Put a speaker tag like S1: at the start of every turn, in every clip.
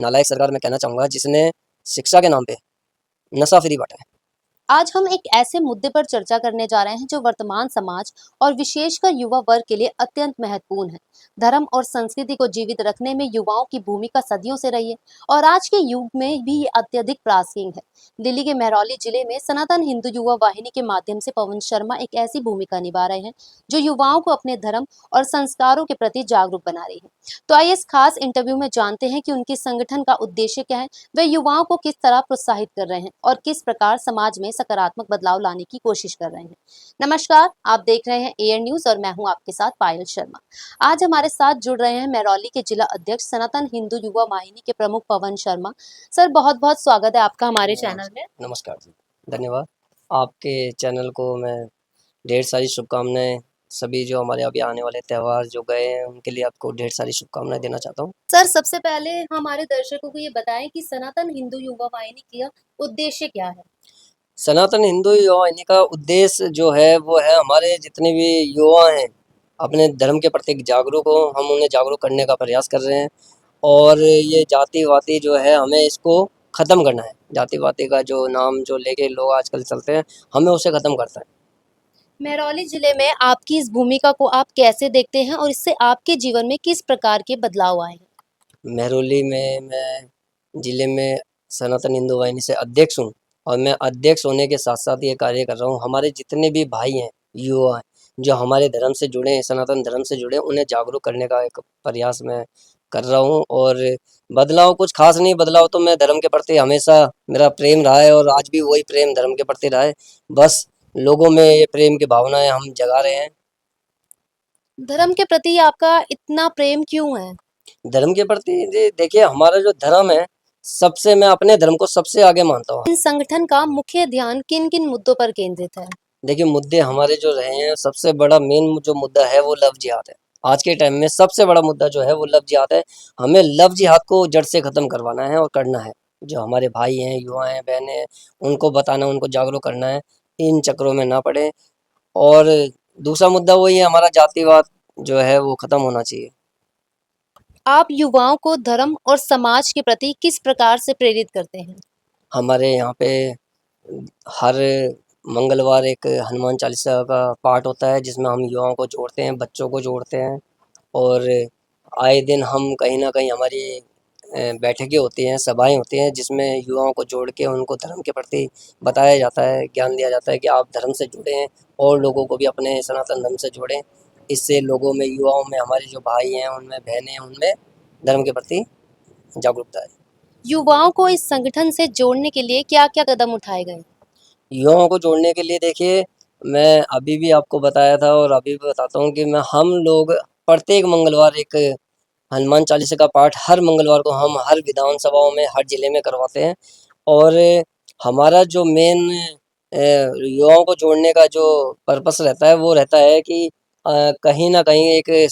S1: नालायक सरकार मैं कहना चाहूँगा जिसने शिक्षा के नाम पे नशा फ्री बाँटा है।
S2: आज हम एक ऐसे मुद्दे पर चर्चा करने जा रहे हैं जो वर्तमान समाज और विशेषकर युवा वर्ग के लिए अत्यंत महत्वपूर्ण है। धर्म और संस्कृति को जीवित रखने में युवाओं की भूमिका सदियों से रही है और आज के युग में भी ये अत्यधिक प्रासंगिक है। दिल्ली के महरौली जिले में सनातन हिंदू युवा वाहिनी के माध्यम से पवन शर्मा एक ऐसी भूमिका निभा रहे हैं जो युवाओं को अपने धर्म और संस्कारों के प्रति जागरूक बना रही है। तो आइए इस खास इंटरव्यू में जानते हैं कि उनके संगठन का उद्देश्य क्या है, वे युवाओं को किस तरह प्रोत्साहित कर रहे हैं और किस प्रकार समाज में सकारात्मक बदलाव लाने की कोशिश कर रहे हैं। नमस्कार, आप देख रहे हैं एयर न्यूज और मैं हूं आपके साथ पायल शर्मा। आज हमारे साथ जुड़ रहे हैं महरौली के जिला अध्यक्ष सनातन हिंदू युवा वाहिनी के प्रमुख पवन शर्मा। सर, बहुत बहुत स्वागत है आपका हमारे चैनल में।
S1: नमस्कार जी, धन्यवाद। आपके चैनल को मैं ढेर सारी शुभकामनाएँ। सभी जो हमारे अभी आने वाले त्योहार जो गए हैं उनके लिए आपको ढेर सारी शुभकामनाएँ देना चाहता हूँ।
S2: सर, सबसे पहले हमारे दर्शकों को ये बताएं कि सनातन हिंदू युवा वाहिनी का उद्देश्य क्या है।
S1: सनातन हिंदू युवा वाहिनी का उद्देश्य जो है वो है हमारे जितने भी युवा हैं अपने धर्म के प्रति जागरूक हों, हम उन्हें जागरूक करने का प्रयास कर रहे हैं और ये जाति-वाति जो है हमें इसको ख़त्म करना है। जाति-वाति का जो नाम जो लेके लोग आजकल चलते हैं, हमें उसे ख़त्म करना है।
S2: महरौली जिले में आपकी इस भूमिका को आप कैसे देखते हैं और इससे आपके जीवन में किस प्रकार के बदलाव आए हैं?
S1: महरौली में मैं ज़िले में सनातन हिंदू वाहिनी से अध्यक्ष हूँ और मैं अध्यक्ष होने के साथ-साथ ये कार्य कर रहा हूँ। हमारे जितने भी भाई हैं, युवा हैं, जो हमारे धर्म से जुड़े हैं, सनातन धर्म से जुड़े हैं, उन्हें जागरूक करने का एक प्रयास मैं कर रहा हूँ और बदलाव कुछ ख़ास नहीं, बदलाव तो मैं धर्म के प्रति हमेशा मेरा प्रेम रहा है और आज भी वही प्रेम धर्म के प्रति रहा है। बस लोगों में ये प्रेम की भावनाएँ हम जगा रहे हैं।
S2: धर्म के प्रति आपका इतना प्रेम क्यों है?
S1: धर्म के प्रति जी देखिए हमारा जो धर्म है, सबसे मैं अपने धर्म को सबसे आगे मानता हूँ।
S2: इन संगठन का मुख्य ध्यान किन-किन मुद्दों पर केंद्रित है?
S1: देखिए मुद्दे हमारे जो रहे हैं, सबसे बड़ा मेन जो मुद्दा है वो लव जिहाद है। आज के टाइम में सबसे बड़ा मुद्दा जो है वो लव जिहाद है। हमें लव जिहाद को जड़ से ख़त्म करवाना है और करना है। जो हमारे भाई हैं, युवा हैं, बहनें हैं, उनको बताना, उनको जागरूक करना है, इन चक्करों में ना पड़ें और दूसरा मुद्दा वही है हमारा जातिवाद जो है वो ख़त्म होना चाहिए।
S2: आप युवाओं को धर्म और समाज के प्रति किस प्रकार से प्रेरित करते हैं?
S1: हमारे यहाँ पे हर मंगलवार एक हनुमान चालीसा का पाठ होता है जिसमें हम युवाओं को जोड़ते हैं, बच्चों को जोड़ते हैं और आए दिन हम कहीं न कहीं हमारी बैठकें होती हैं, सभाएँ होती हैं जिसमें युवाओं को जोड़ के उनको धर्म के प्रति बताया जाता है, ज्ञान दिया जाता है कि आप धर्म से जुड़ें और लोगों को भी अपने सनातन धर्म से जोड़ें। इससे लोगों में, युवाओं में, हमारे जो भाई हैं, उनमें बहनें हैं, उनमें धर्म के प्रति जागरूकता है।
S2: युवाओं को इस संगठन से जोड़ने के लिए क्या-क्या कदम उठाए गए?
S1: युवाओं को जोड़ने के लिए देखिए, मैं अभी भी आपको बताया था और अभी भी बताता हूँ कि हम लोग प्रत्येक मंगलवार एक हनुमान चालीसा का पाठ हर मंगलवार को हम हर विधानसभाओं में, हर जिले में करवाते हैं और हमारा जो मेन युवाओं को जोड़ने का जो पर्पस रहता है, वो रहता है कि कहीं न कहीं एक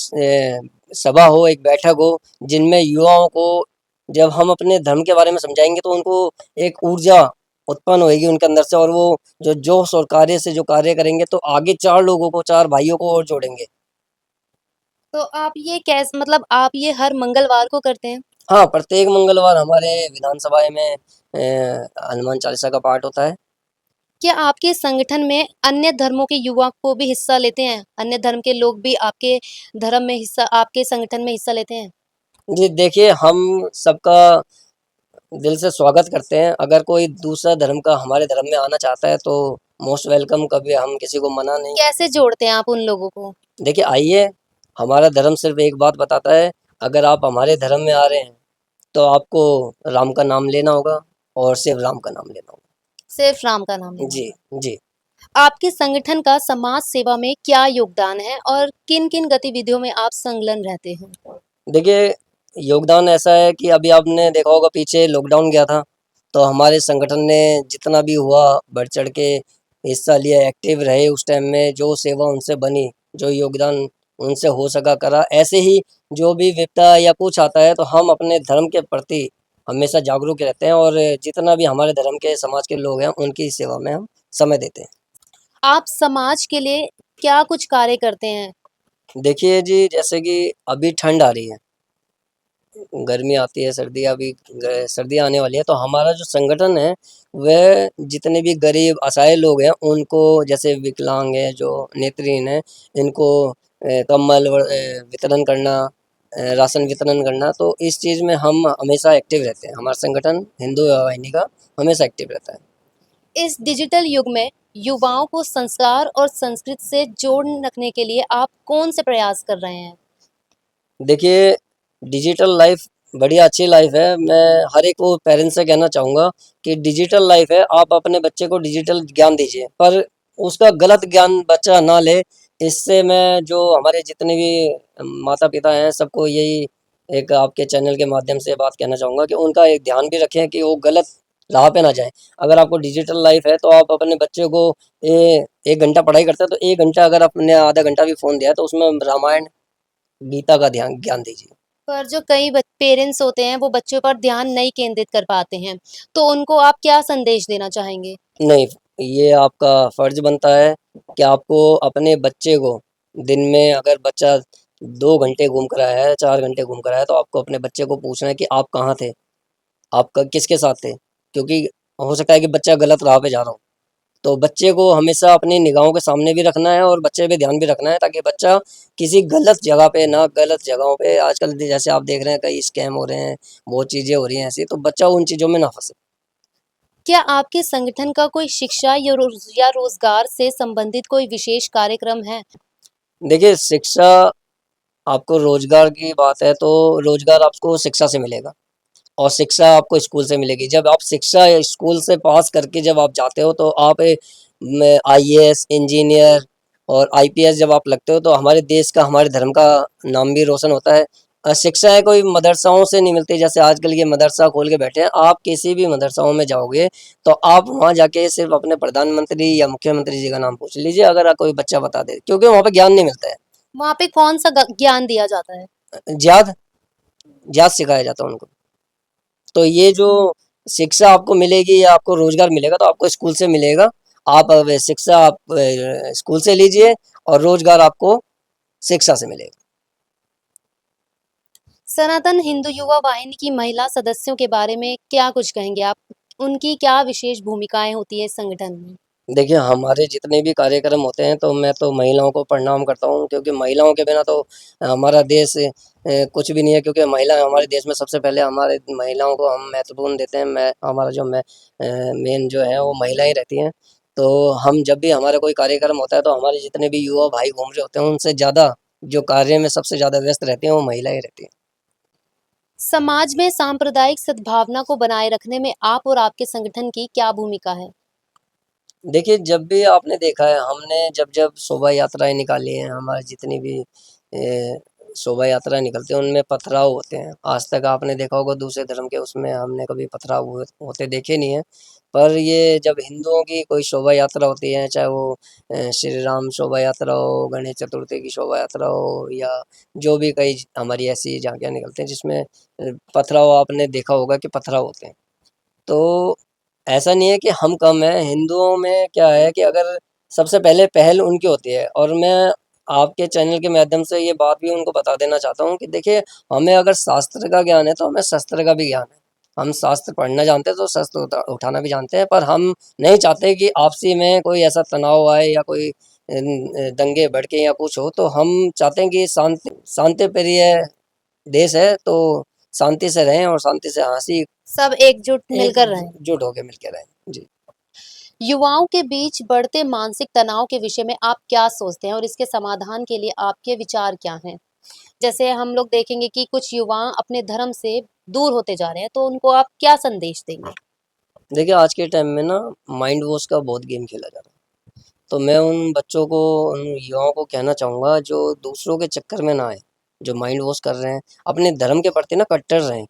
S1: सभा हो, एक बैठक हो, जिनमें युवाओं को जब हम अपने धर्म के बारे में समझाएँगे, तो उनको एक ऊर्जा उत्पन्न होएगी उनके अंदर से और वो जो जोश और कार्य से जो कार्य करेंगे, तो आगे 4 लोगों को, 4 भाइयों को और जोड़ेंगे।
S2: तो आप ये मतलब आप ये हर मंगलवार को करते हैं?
S1: हाँ, प्रत्येक मंगलवार हमारे विधानसभाएँ में हनुमान चालीसा का पाठ होता है।
S2: क्या आपके संगठन में अन्य धर्मों के युवा को भी हिस्सा लेते हैं? अन्य धर्म के लोग भी आपके संगठन में हिस्सा लेते हैं?
S1: जी, देखिए हम सबका दिल से स्वागत करते हैं। अगर कोई दूसरा धर्म का हमारे धर्म में आना चाहता है तो मोस्ट वेलकम, कभी हम किसी को मना नहीं करते।
S2: कैसे जोड़ते हैं आप उन लोगों को?
S1: देखिए आइए, हमारा धर्म सिर्फ़ एक बात बताता है, अगर आप हमारे धर्म में आ रहे हैं, तो आपको राम का नाम लेना होगा और सिर्फ़ राम का नाम लेना होगा।
S2: सिर्फ राम का नाम लेना
S1: जी,
S2: होगा।
S1: जी।
S2: आपके संगठन का समाज सेवा में क्या योगदान है और किन-किन गतिविधियों में आप संलग्न रहते हैं?
S1: देखिए, योगदान ऐसा है कि अभी आपने देखा होगा पीछे लॉकडाउन गया था, तो हमारे संगठन ने जितना भी हुआ बढ़-चढ़ के हिस्सा लिया, एक्टिव रहे उस टाइम में, जो सेवा उनसे बनी, जो योगदान उनसे हो सका करा। ऐसे ही जो भी विपदा या कुछ आता है तो हम अपने धर्म के प्रति हमेशा जागरूक रहते हैं और जितना भी हमारे धर्म के समाज के लोग हैं, उनकी सेवा में हम समय देते हैं।
S2: आप समाज के लिए क्या कुछ कार्य करते हैं?
S1: देखिए जी, जैसे कि अभी ठंड आ रही है, गर्मी आती है, सर्दियाँ आने वाली है, तो हमारा जो संगठन है वह जितने भी गरीब असहाय लोग हैं उनको, जैसे विकलांग है, जो नेत्रहीन है, इनको कंबल वितरण करना, राशन वितरण करना, तो इस चीज़ में हम हमेशा एक्टिव रहते हैं। हमारा संगठन हिंदू युवा वाहिनी का हमेशा एक्टिव रहता है।
S2: इस डिजिटल युग में युवाओं को संस्कार और संस्कृति से जोड़ रखने के लिए आप कौन से प्रयास कर रहे हैं?
S1: देखिए, डिजिटल लाइफ बढ़िया अच्छी लाइफ है। मैं हर एक को पेरेंट्स से कहना चाहूँगा कि डिजिटल लाइफ है, आप अपने बच्चे को डिजिटल ज्ञान दीजिए, पर उसका गलत ज्ञान बच्चा ना ले। इससे मैं जो हमारे जितने भी माता-पिता हैं, सबको यही एक आपके चैनल के माध्यम से बात कहना चाहूँगा कि उनका एक ध्यान भी रखें कि वो गलत राह पे ना जाएँ। अगर आपको डिजिटल लाइफ है, तो आप अपने बच्चे को 1 घंटा पढ़ाई करता है, तो 1 घंटा अगर आपने आधा घंटा भी फ़ोन दिया है, तो उसमें रामायण, गीता का ध्यान ज्ञान दीजिए।
S2: पर जो कई पेरेंट्स होते हैं वो बच्चों पर ध्यान नहीं केंद्रित कर पाते हैं, तो उनको आप क्या संदेश देना चाहेंगे?
S1: नहीं, ये आपका फ़र्ज़ बनता है कि आपको अपने बच्चे को दिन में, अगर बच्चा 2 घंटे घूम कर आया है, 4 घंटे घूम कर आया है, तो आपको अपने बच्चे को पूछना है कि आप कहाँ थे? आप क किसके साथ थे? क्योंकि हो सकता है कि बच्चा गलत राह पे जा रहा हो। तो बच्चे को हमेशा अपनी निगाहों के सामने भी रखना है और बच्चे पे ध्यान भी रखना है, ताकि बच्चा किसी गलत जगह पे ना, गलत जगहों पे आजकल जैसे आप देख रहे हैं कई स्कैम हो रहे हैं, बहुत चीज़ें हो रही हैं ऐसी, तो बच्चा उन चीज़ों में ना फँसे।
S2: क्या आपके संगठन का कोई शिक्षा या रोजगार से संबंधित कोई विशेष कार्यक्रम है?
S1: देखिए, शिक्षा, आपको रोज़गार की बात है, तो रोज़गार आपको शिक्षा से मिलेगा और शिक्षा आपको स्कूल से मिलेगी। जब आप शिक्षा स्कूल से पास करके जब आप जाते हो, तो आप आईएएस, इंजीनियर और आईपीएस जब आप लगते हो, तो हमारे देश का, हमारे धर्म का नाम भी रोशन होता है। शिक्षाएँ कोई मदरसाओं से नहीं मिलती, जैसे आजकल ये मदरसा खोल के बैठे हैं। आप किसी भी मदरसाओं में जाओगे, तो आप वहाँ जाके सिर्फ़ अपने प्रधानमंत्री या मुख्यमंत्री जी का नाम पूछ लीजिए, अगर कोई बच्चा बता दे, क्योंकि वहाँ पे ज्ञान नहीं मिलता है।
S2: वहाँ पे कौन-सा ज्ञान दिया जाता है?
S1: जात जात सिखाया जाता है उनको। तो ये जो शिक्षा आपको मिलेगी या आपको रोज़गार मिलेगा, तो आपको स्कूल से मिलेगा। आप शिक्षा आप स्कूल से लीजिए और रोज़गार आपको शिक्षा से मिलेगा।
S2: सनातन हिंदू युवा वाहिनी की महिला सदस्यों के बारे में क्या कुछ कहेंगे आप? उनकी क्या विशेष भूमिकाएँ होती है इस संगठन में?
S1: देखिए, हमारे जितने भी कार्यक्रम होते हैं, तो मैं तो महिलाओं को प्रणाम करता हूँ, क्योंकि महिलाओं के बिना तो हमारा देश कुछ भी नहीं है, क्योंकि महिला हमारे देश में सबसे पहले, हमारे महिलाओं को हम महत्वपूर्ण देते हैं। मैं हमारा जो मेन जो है वो महिलाएँ रहती हैं। तो हम जब भी हमारा कोई कार्यक्रम होता है, तो हमारे जितने भी युवा भाई घूम रहे होते हैं, उनसे ज़्यादा जो कार्य में सबसे ज़्यादा व्यस्त रहती हैं, वो महिलाएँ रहती हैं।
S2: समाज में सांप्रदायिक सद्भावना को बनाए रखने में आप और आपके संगठन की क्या भूमिका है?
S1: देखिए, जब भी आपने देखा है, हमने जब-जब शोभा यात्राएँ निकाली हैं, हमारी जितनी भी शोभा यात्राएँ निकलती हैं, उनमें पथराव होते हैं। आज तक आपने देखा होगा दूसरे धर्म के उसमें हमने कभी पथराव हुए होते देखे नहीं हैं। पर ये जब हिंदुओं की कोई शोभा यात्रा होती है, चाहे वो श्री राम शोभा यात्रा हो, गणेश चतुर्थी की शोभा यात्रा हो, या जो भी कई हमारी ऐसी झाँकियाँ निकलती हैं, जिसमें पथराव, आपने देखा होगा कि पथराव होते हैं। तो ऐसा नहीं है कि हम कम हैं, हिंदुओं में क्या है कि अगर सबसे पहले पहल उनकी होती है, और मैं आपके चैनल के माध्यम से ये बात भी उनको बता देना चाहता हूँ कि देखिए, हमें अगर शास्त्र का ज्ञान है, तो हमें शस्त्र का भी ज्ञान है। हम शास्त्र पढ़ना जानते हैं, तो शस्त्र उठाना भी जानते हैं, पर हम नहीं चाहते कि आपसी में कोई ऐसा तनाव आए या कोई दंगे भड़के या कुछ हो, तो हम चाहते हैं कि शांति प्रिय देश है, तो शांति से रहें और शांति से हँसी
S2: सब एकजुट मिलकर रहें।
S1: एकजुट होके मिलके रहें। जी।
S2: युवाओं के बीच बढ़ते मानसिक तनाव के विषय में आप क्या सोचते हैं और इसके समाधान के लिए आपके विचार क्या हैं? जैसे हम लोग देखेंगे कि कुछ युवा अपने धर्म से दूर होते जा रहे हैं, तो उनको आप क्या संदेश देंगे?
S1: देखिए, आज के टाइम में ना माइंड वॉश का बहुत गेम खेला जा रहा है। तो मैं उन बच्चों को, उन युवाओं को कहना चाहूँगा, जो दूसरों के चक्कर में ना आएँ, जो माइंड वॉश कर रहे हैं, अपने धर्म के प्रति ना कट्टर रहें।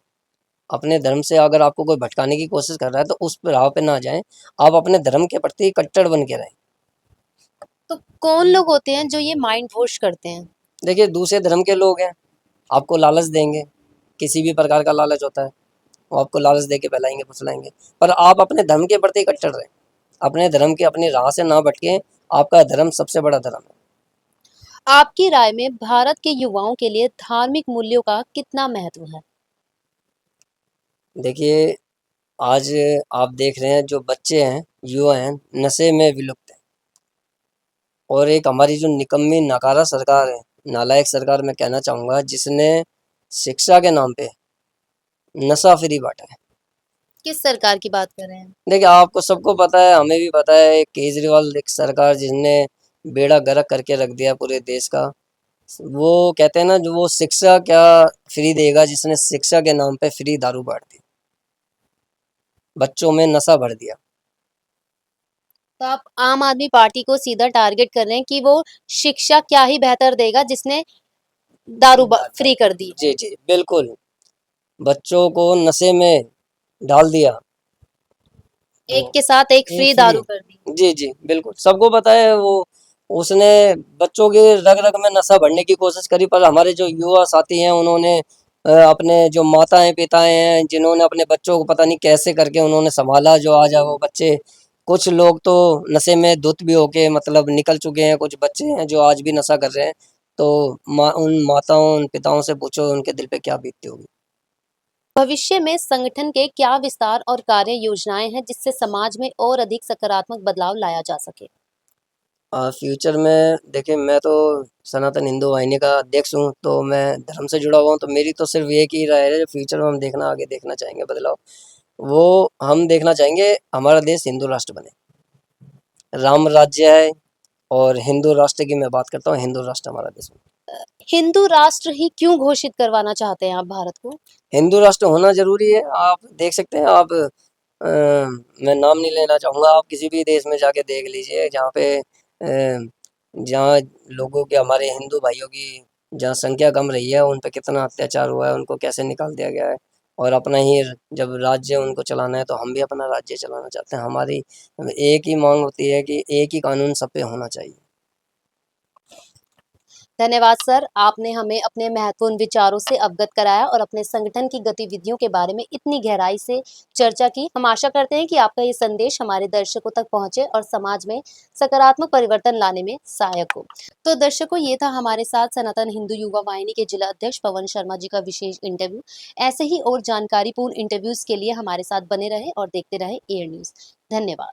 S1: अपने धर्म से अगर आपको कोई भटकाने की कोशिश कर रहा है, तो उस राह पे ना जाएँ। आप अपने धर्म के प्रति कट्टर बन के रहें।
S2: तो कौन लोग होते हैं जो ये माइंड वॉश करते हैं?
S1: देखिए, दूसरे धर्म के लोग हैं, आपको लालच देंगे, किसी भी प्रकार का लालच होता है। वो आपको लालच देके बहलाएँगे, फुसलाएँगे। पर आप अपने धर्म के प्रति कट्टर रहें। अपने धर्म की अपनी राह से ना भटकें, आपका धर्म सबसे बड़ा धर्म है।
S2: आपकी राय में भारत के युवाओं के लिए धार्मिक मूल्यों का कितना महत्व है?
S1: देखिए, आज आप देख रहे हैं जो बच्चे हैं, युवा हैं, नशे में विलुप्त हैं और एक हमारी जो निकम्मी नकारा सरकार है, नालायक सरकार मैं कहना चाहूँगा जिसने शिक्षा के नाम पे नशा फ्री बाँटा है।
S2: किस सरकार की बात कर रहे हैं?
S1: देखिए, आपको सबको पता है, हमें भी पता है, केजरीवाल एक सरकार जिसने बेड़ा गर्क करके रख दिया पूरे देश का। वो कहते हैं ना जो वो शिक्षा क्या फ्री देगा जिसने शिक्षा के नाम पे फ्री दारू बाँट दी। बच्चों में नशा भर दिया।
S2: तो आप आम आदमी पार्टी को सीधा टारगेट कर रहे हैं कि वो शिक्षा क्या ही बेहतर देगा जिसने दारू फ्री कर दी।
S1: जी, जी, बिल्कुल। बच्चों को नशे में डाल दिया।
S2: एक
S1: तो
S2: के साथ एक फ्री
S1: एक फ्री
S2: दारू कर दी।
S1: जी, जी, बिल्कुल। सबको पता है वो उसने बच्चों की रग-रग में नशा भरने की कोशिश करी पर हमारे जो युवा साथी हैं उन्होंने अपने जो माताएँ-पिताएँ हैं जिन्होंने अपने बच्चों को पता नहीं कैसे करके उन्होंने सँभाला जो आज वो बच्चे कुछ लोग तो नशे में धुत भी होके मतलब निकल चुके हैं, कुछ बच्चे हैं जो आज भी नशा कर रहे हैं। तो उन माताओं, उन पिताओं से पूछो उनके दिल पे क्या बीतती होगी।
S2: भविष्य में संगठन के क्या विस्तार और कार्य योजनाएं हैं जिससे समाज में और अधिक सकारात्मक बदलाव लाया जा सके?
S1: फ्यूचर में देखिए मैं तो सनातन हिंदू वाहिनी का अध्यक्ष हूँ, तो मैं धर्म से जुड़ा हुआ हूँ, तो मेरी तो सिर्फ़ एक ही राय है जो फ्यूचर में हम देखना आगे देखना चाहेंगे बदलाव, वो हम देखना चाहेंगे हमारा देश हिंदू राष्ट्र बने। राम राज्य है और हिंदू राष्ट्र की मैं बात करता हूँ, हिंदू राष्ट्र हमारा देश बने।
S2: हिंदू राष्ट्र ही क्यों घोषित करवाना चाहते हैं आप भारत को?
S1: हिंदू राष्ट्र होना ज़रूरी है। आप देख सकते हैं आप मैं नाम नहीं लेना चाहूँगा, आप किसी भी देश में जाके देख लीजिए जहाँ पे जहाँ लोगों के हमारे हिंदू भाइयों की जहाँ संख्या कम रही है, उन पे कितना अत्याचार हुआ है, उनको कैसे निकाल दिया गया है और अपना ही जब राज्य उनको चलाना है, तो हम भी अपना राज्य चलाना चाहते हैं। हमारी एक ही माँग होती है कि एक ही कानून सब पे होना चाहिए।
S2: धन्यवाद सर, आपने हमें अपने महत्वपूर्ण विचारों से अवगत कराया और अपने संगठन की गतिविधियों के बारे में इतनी गहराई से चर्चा की। हम आशा करते हैं कि आपका ये संदेश हमारे दर्शकों तक पहुंचे और समाज में सकारात्मक परिवर्तन लाने में सहायक हो। तो दर्शकों, ये था हमारे साथ सनातन हिंदू युवा वाहिनी के जिला अध्यक्ष पवन शर्मा जी का विशेष इंटरव्यू। ऐसे ही और जानकारीपूर्ण इंटरव्यूज के लिए हमारे साथ बने रहे और देखते रहे एयर न्यूज। धन्यवाद।